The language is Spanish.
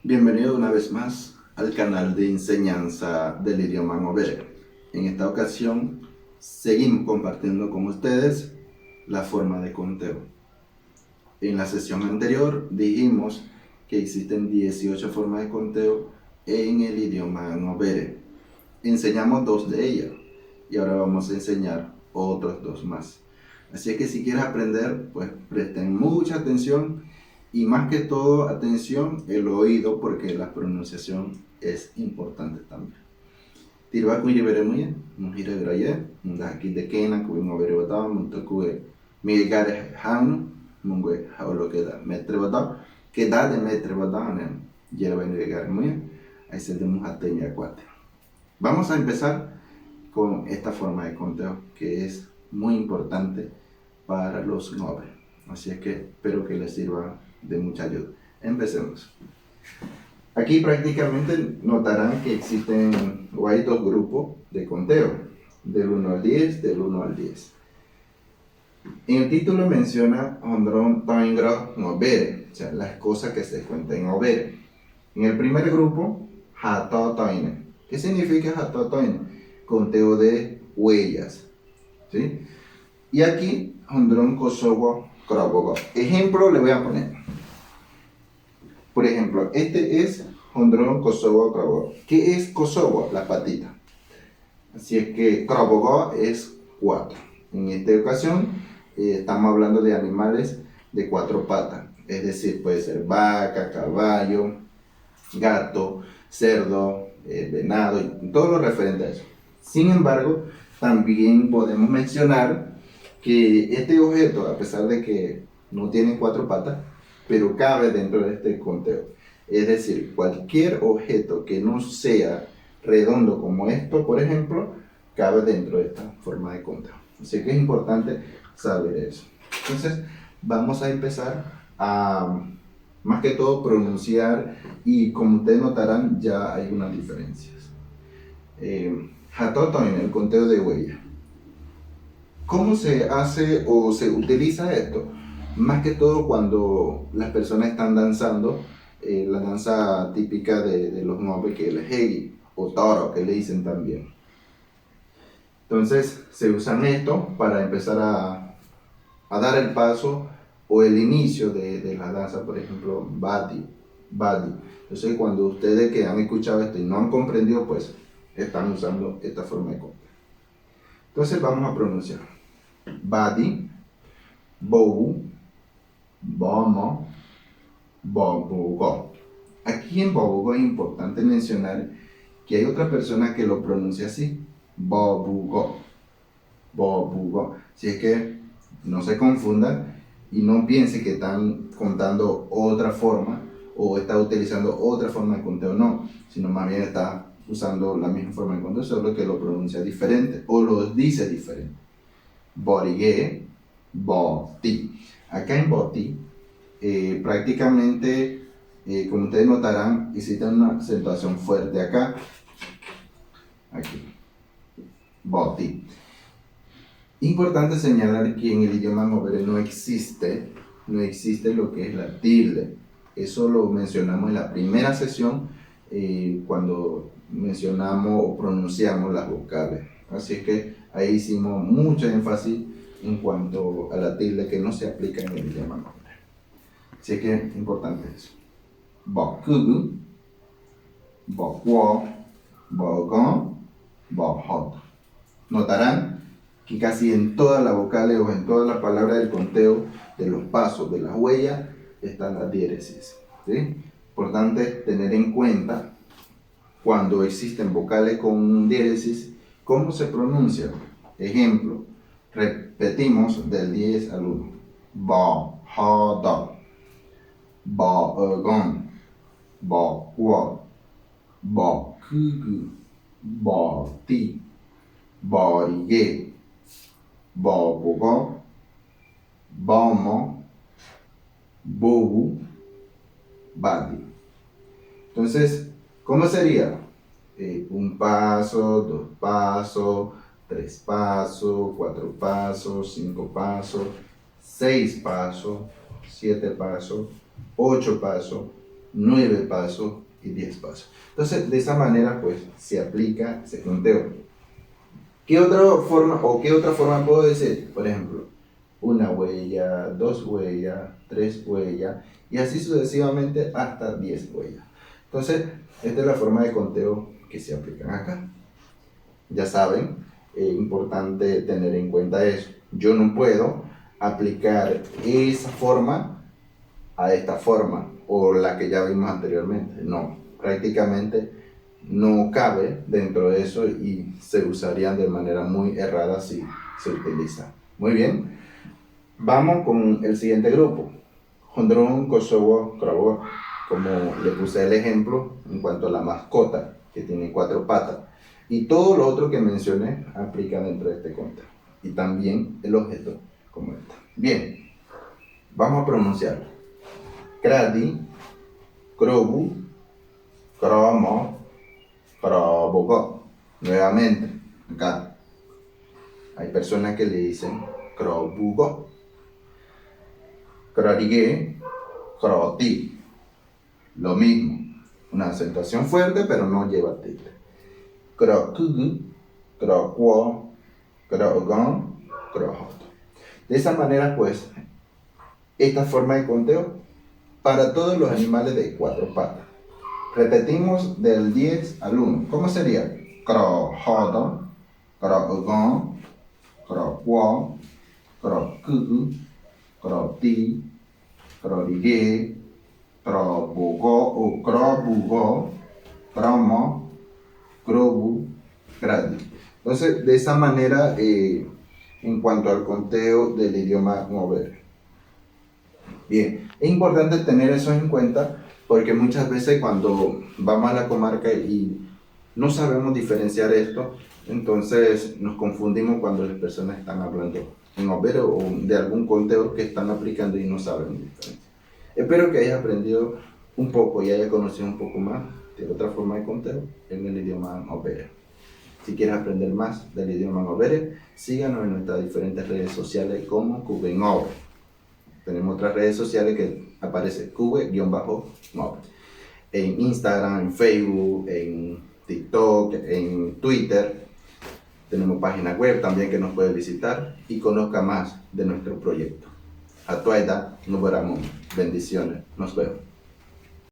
Bienvenido una vez más al canal de enseñanza del idioma Movere. En esta ocasión seguimos compartiendo con ustedes la forma de conteo. En la sesión anterior dijimos que existen 18 formas de conteo en el idioma Movere. Enseñamos 2 de ellas y ahora vamos a enseñar otros 2 más. Así es que si quieres aprender, pues presten mucha atención. Y más que todo, atención, el oído, porque la pronunciación es importante también. Tirva kun ribere muy, muhira graye, munda aquí de kena, kubi movere batao, munto kubi migare hanu, mungue haolo queda metre batao, queda de metre batao, ne, yerba en migare muy, ahí se demos a teña cuate. Vamos a empezar con esta forma de conteo, que es muy importante para los nobles. Así es que espero que les sirva de mucha ayuda. Empecemos. Aquí prácticamente notarán que existen o hay 2 grupos de conteo, del 1 al 10, del 1 al 10. En el título menciona Hondron Taingra Obere, o sea, las cosas que se cuentan en Obere. En el primer grupo, Hato Taine. ¿Qué significa Hato Taine? Conteo de huellas, ¿sí? Y aquí, Hondron Kosovo Krabogo. Ejemplo le voy a poner. Por ejemplo, este es Hondron Kosovo Krabogo. ¿Qué es Kosovo? La patita. Así es que Krabogo es 4. En esta ocasión estamos hablando de animales de 4 patas. Es decir, puede ser vaca, caballo, gato, cerdo, venado y todo lo referente a eso. Sin embargo, también podemos mencionar que este objeto, a pesar de que no tiene 4 patas, pero cabe dentro de este conteo. Es decir, cualquier objeto que no sea redondo como esto, por ejemplo, cabe dentro de esta forma de conteo. Así que es importante saber eso. Entonces, vamos a empezar a, más que todo, pronunciar, y como ustedes notarán, ya hay unas diferencias. Hatotoin, el conteo de huella. ¿Cómo se hace o se utiliza esto? Más que todo cuando las personas están danzando, la danza típica de los Nobe, que es el Hegi, o Toro, que le dicen también. Entonces se usan esto para empezar a dar el paso o el inicio de la danza, por ejemplo, Badi. Entonces cuando ustedes que han escuchado esto y no han comprendido, pues están usando esta forma de contar. Entonces vamos a pronunciar. Badi, Bobu, Bomo, Bobugo. Aquí en Bobugo es importante mencionar que hay otra persona que lo pronuncia así, Bobugo, Bobugo. Si es que no se confundan y no piensen que están contando otra forma o está utilizando otra forma de conteo, no, sino más bien está usando la misma forma de conteo, solo que lo pronuncia diferente o lo dice diferente. Borigue, Boti. Acá en Boti, prácticamente, como ustedes notarán, existe una acentuación fuerte acá. Aquí. Boti. Importante señalar que en el idioma Movere no existe lo que es la tilde. Eso lo mencionamos en la primera sesión, cuando mencionamos o pronunciamos las vocales. Así es que ahí hicimos mucho énfasis en cuanto a la tilde que no se aplica en el idioma Movere. Así que es importante eso. Boku, Bokwo, Bogon, Bohot. Notarán que casi en todas las vocales o en todas las palabras del conteo de los pasos, de las huellas, están las diéresis, ¿sí? Importante tener en cuenta cuando existen vocales con diéresis, cómo se pronuncian. Ejemplo, repetimos del 10 al 1. Ba, ha, da. Ba, gon. Ba, wa. Ba, kugu. Ba, ti. Ba, ye. Bobo, Bomo, Bobu, Badi. Entonces, ¿cómo sería? 1 paso, 2 pasos, 3 pasos, 4 pasos, 5 pasos, 6 pasos, 7 pasos, 8 pasos, 9 pasos y 10 pasos. Entonces, de esa manera, pues, se aplica ese conteo. ¿Qué otra forma puedo decir? Por ejemplo, una huella, 2 huellas, 3 huellas, y así sucesivamente hasta 10 huellas. Entonces, esta es la forma de conteo que se aplican acá. Ya saben, es importante tener en cuenta eso. Yo no puedo aplicar esa forma a esta forma o la que ya vimos anteriormente. No, prácticamente no cabe dentro de eso y se usarían de manera muy errada si se utiliza. Muy bien, vamos con el siguiente grupo. Hondrón, Kosovo, Kravo, como le puse el ejemplo en cuanto a la mascota, que tiene 4 patas. Y todo lo otro que mencioné aplica dentro de este conteo. Y también el objeto como este. Bien, vamos a pronunciarlo. Kradi, Krobu, Kromo, Krobogo. Nuevamente, acá hay personas que le dicen Krobugo, Krodige, Kroti. Lo mismo, una acentuación fuerte pero no lleva tilde. Krokugu, Krokwo, Krogon, Krohoto. De esa manera, pues, esta forma de conteo para todos los animales de 4 patas. Repetimos del 10 al 1. ¿Cómo sería? Krohoto, Krogon, Krokwo, Krokugu, Kroti, Krodige, Krobugo, Kromo, Krobu, Kradi. Entonces, de esa manera, en cuanto al conteo del idioma mover. Bien, es importante tener eso en cuenta porque muchas veces cuando vamos a la comarca y no sabemos diferenciar esto, entonces nos confundimos cuando las personas están hablando en mover o de algún conteo que están aplicando y no saben diferenciar. Espero que hayas aprendido un poco y hayas conocido un poco más de otra forma de conteo en el idioma Mobere. Si quieres aprender más del idioma Mobere, síganos en nuestras diferentes redes sociales como Cubenover. Tenemos otras redes sociales que aparece Cube-Mob. En Instagram, en Facebook, en TikTok, en Twitter. Tenemos página web también que nos puede visitar y conozca más de nuestro proyecto. A tu edad, nos veremos. Bendiciones. Nos vemos.